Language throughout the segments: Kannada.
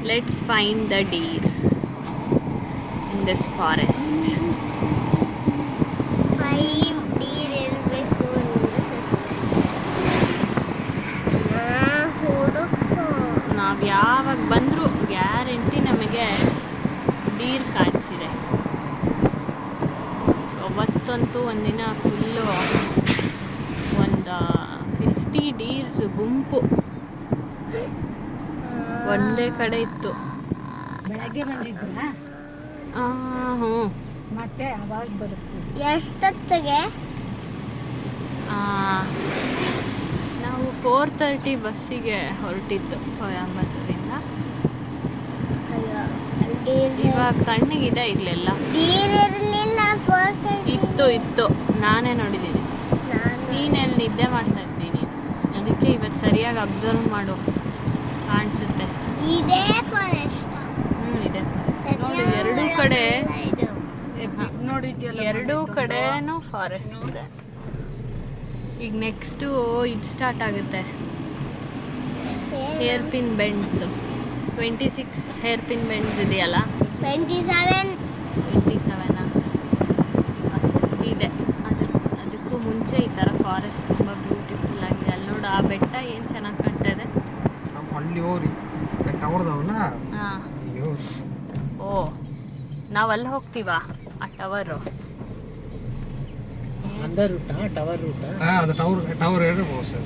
Let's find the deer in this forest. 5 Deere ಇರಬೇಕು ಹುಡುಕು. ನಾವು ಯಾವಾಗ ಬಂದರೂ ಗ್ಯಾರಂಟಿ ನಮಗೆ ಡೀರ್ ಕಾಣಿಸಿದೆ. ಅವತ್ತಂತೂ ಒಂದಿನ ಫುಲ್ಲು ಒಂದು 50 ಡೀರ್ಸ್ ಗುಂಪು ಒಂದೇ ಕಡೆ ಇತ್ತು. ಬೆಳಗ್ಗೆ ಬಂದಿದ್ರಾ? ಹ್ಞೂ. ಮತ್ತೆ ಅವಾಗ ಬರುತ್ತೆ. ಎಷ್ಟೊತ್ತಿಗೆ? ನಾವು 4:30 ಬಸ್ಸಿಗೆ ಹೊರಟಿದ್ದು ಕೊಯಂಬತ್ತೂರಿಂದ. ಇವಾಗ ತಣ್ಣಗಿದೆ ಇಲ್ಲೆಲ್ಲ. ಡೀರ್ ಇರಲಿಲ್ಲ 4:30. ಇತ್ತು ನಾನೇ ನೋಡಿದ್ದೀನಿ. ನೀನೆಲ್ಲಿ ನಿದ್ದೆ ಮಾಡ್ತಾ ಇದ್ದೀನಿ, ಅದಕ್ಕೆ ಇವತ್ತು ಸರಿಯಾಗಿ ಅಬ್ಸರ್ವ್ ಮಾಡು, ಕಾಣಿಸುತ್ತೆ. ಇದೇ ಫಾರೆಸ್ಟ್. ಇದೆ ನೋಡಿ, ಎರಡೂ ಕಡೆ ನೋಡಿದ್ಯಲ್ಲ, ಎರಡೂ ಕಡೆನೂ ಫಾರೆಸ್ಟ್ ಇದೆ. ಈಗ ನೆಕ್ಸ್ಟು ಇದು ಸ್ಟಾರ್ಟ್ ಆಗುತ್ತೆ, hair pin bends. 26 hair pin bends ಇದೆಯಲ್ಲ, 27 ಇದೆ. ಅದಕ್ಕೂ ಮುಂಚೆ ಈ ಥರ ಫಾರೆಸ್ಟ್ ತುಂಬ ಬ್ಯೂಟಿಫುಲ್ ಆಗಿದೆ. ಅಲ್ಲಿ ನೋಡು, ಆ ಬೆಟ್ಟ ಏನು ಚೆನ್ನಾಗಿ ಕಾಣ್ತಾ ಇದೆ. ಅಲ್ಲಿ ಹೋಗ್ರಿ ಟವರ್ದವಲ್ಲ. ಹಾಂ, ಓ, ನಾವು ಅಲ್ಲಿ ಹೋಗ್ತೀವಾ ಆ ಟವರು? ಅಂಡರ್ ರೂಟಾ, ಟವರ್ ರೂಟಾ? ಅದು ಟವರ್ ಹೇಳ್ಬೋದು ಸರ್.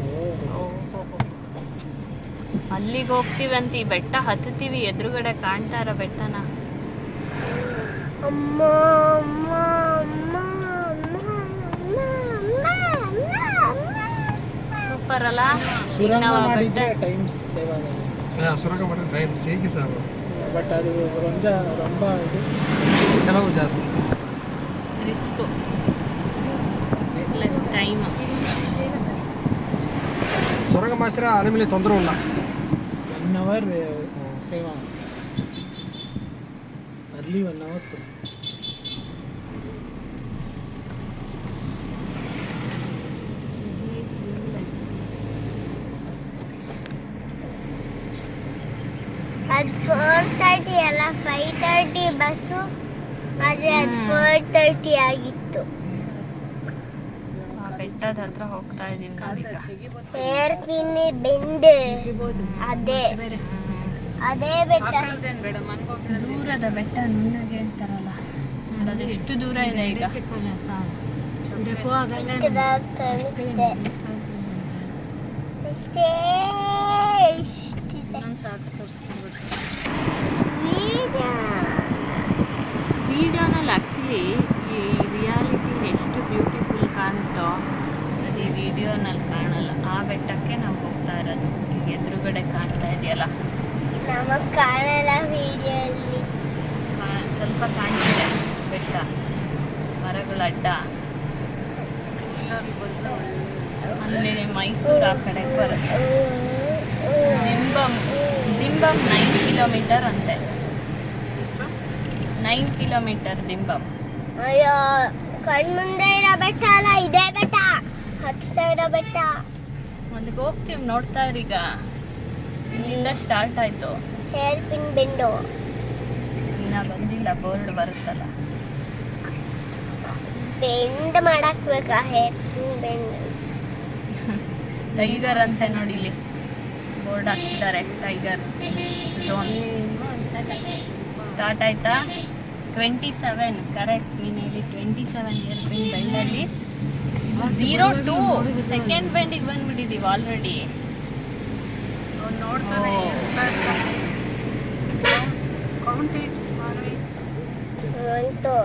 ಅಲ್ಲಿಗೆ ಹೋಗ್ತೀವಿ ಅಂತ ಈ ಬೆಟ್ಟ ಹತ್ತುತ್ತೀವಿ, ಎದುರುಗಡೆ ಕಾಣ್ತಾ ಇರೋ ಬೆಟ್ಟನ. ಅಮ್ಮ ಅಮ್ಮ ಅಮ್ಮ ಸೂಪರ್ ಅಲ್ಲ? ಸುರಂಗ ನಾವು ಆ ಮಾಡಿದ್ರೆ ಬೆಟ್ಟ ಟೈಮ್ ಸೇವ್ ಆಗಲ್ಲ. ಸುರಂಗ ಮಾಡಿದ್ರೆ ಟೈಮ್ ಸೇಕೆ ಸಾಕು, ಬಟ್ ಅದು ரொம்ப ಇದು ಸೆಲವು ಜಾಸ್ತಿ, ರಿಸ್ಕು ಪ್ಲಸ್ ಟೈಮು. ಸುರಂಗ ಮಾಡಿಸಿದ್ರೆ ಆಮೇಲೆ ತೊಂದರೆ ಇಲ್ಲ. 1 ಅವರ್ ಸೇವ್ ಆಗುತ್ತೆ. ಅರ್ಲಿ 1 ಅವರ್ ಕೊಡಿ. ಅದು 4:30 ಅಲ್ಲ, 5:30 ಬಸ್ಸು, ಆದರೆ ಅದು 4:30 ಆಗಿತ್ತು. ಆ ಬೆಟ್ಟದ ಹತ್ರ ಹೋಗ್ತಾ ಇದ್ದೀನಿ ನಾವೀಗ. ಹೇರ್ ಪಿನ್ ಬೆಂಡ್ ಅದೇ ಬೆಟ್ಟ. ದೂರದ ಬೆಟ್ಟ ನುಣ್ಣಗೆ ಅಂತಾರಲ್ಲ, ನೋಡೋದು ಎಷ್ಟು ದೂರ ಇದೆ ಈಗ. ಚಿಕ್ಕದಾಗಿ ಕಾಣುತ್ತೆ ಇಷ್ಟೇ. ಇಷ್ಟಿದೆ ವಿಡಿಯೋನಲ್ಲಿ ಆ್ಯಕ್ಚುಲಿ ಈ ರಿಯಾಲಿಟಿ ಎಷ್ಟು ಬ್ಯೂಟಿಫುಲ್ ಕಾಣುತ್ತೋ ಅದು ಈ ವಿಡಿಯೋನಲ್ಲಿ ಕಾಣಲ್ಲ. ಆ ಬೆಟ್ಟಕ್ಕೆ ನಾವು ಹೋಗ್ತಾ ಇರೋದು. ಈಗ ಎದುರುಗಡೆ ಕಾಣ್ತಾ ಇದೆಯಲ್ಲ, ನಮಗ್ ಕಾಣಲ್ಲ ವಿಡಿಯೋಲ್ಲಿ. ಸ್ವಲ್ಪ ಕಾಣ್ತಿದೆ ಬೆಟ್ಟ, ಮರಗಳ ಅಡ್ಡ. ಅಲ್ಲಿ ಮೈಸೂರು ಆ ಕಡೆ ಬರುತ್ತೆ. ದಿಂಬಂ 9 ಕಿಲೋಮೀಟರ್ ಅಂತೆ. 9 ಕಿಲೋಮೀಟರ್ ದಿಂಬಂ. ಅಯ್ಯೋ, ಕಣ್ಮುಂದೆ ಇರೋ ಬೆಟ್ಟ ಅಲ್ಲ, ಇದೇ ಬೆಟ್ಟ, ಹತ್ತಾ ಇರೋ ಬೆಟ್ಟ. ಅಲ್ಲಿಗೆ ಹೋಗ್ತೀವಿ, ನೋಡ್ತಾ ಇರೀಗ. ಇಲ್ಲಿಂದ ಸ್ಟಾರ್ಟ್ ಆಯಿತು. ಹೇರ್ ಪಿನ್ ಬೆಂಡು ಇನ್ನ ಬಂದಿಲ್ಲ, ಬೋರ್ಡ್ ಬರುತ್ತಲ್ಲ. ಬೆಂಡ್ ಮಾಡಕ್ ಬೇಕಾ ಹೇರ್ ಪಿನ್ ಬೆಂಡ್? ಟೈಗರ್ ಅಂತೆ ನೋಡಿ, ಇಲ್ಲಿ ಬೋರ್ಡ್ ಹಾಕಿದ್ದಾರೆ, ಟೈಗರ್ ಝೋನ್. ಸ್ಟಾರ್ಟ್ ಆಯ್ತಾ? 27 ಕರೆಕ್ಟ್. ನೀನು ಇಲ್ಲಿ 27 ಹೇರ್ ಪಿನ್ ಬೆಂಡಲ್ಲಿ 0 to ಸೆಕೆಂಡ್ ಬೆಂಡಿಗೆ ಬಂದ್ಬಿಟ್ಟಿದ್ದೀವಿ ಆಲ್ರೆಡಿ. ಉಂಟು.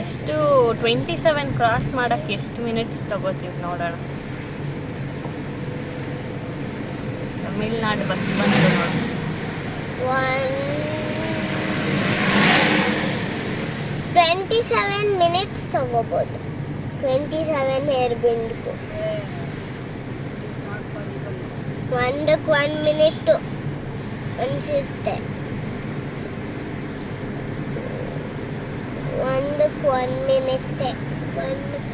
ಎಷ್ಟು 27 ಕ್ರಾಸ್ ಮಾಡೋಕ್ಕೆ ಎಷ್ಟು ಮಿನಿಟ್ಸ್ ತಗೋತೀವಿ ನೋಡೋಣ. ತಮಿಳ್ನಾಡು ಬಸ್ ಬಂದು ನೋಡಿ. 27 ಮಿನಿಟ್ಸ್ ತಗೋಬೋದು. 27 ಹೇರ್ ಬೆಂಡ್ಗೂ ಒಂದಕ್ಕೆ 1 ಮಿನಿಟ್ ಅನಿಸುತ್ತೆ. ಒಂದಕ್ಕೆ 1 ಮಿನಿಟ್, ಒಂದಕ್ಕೆ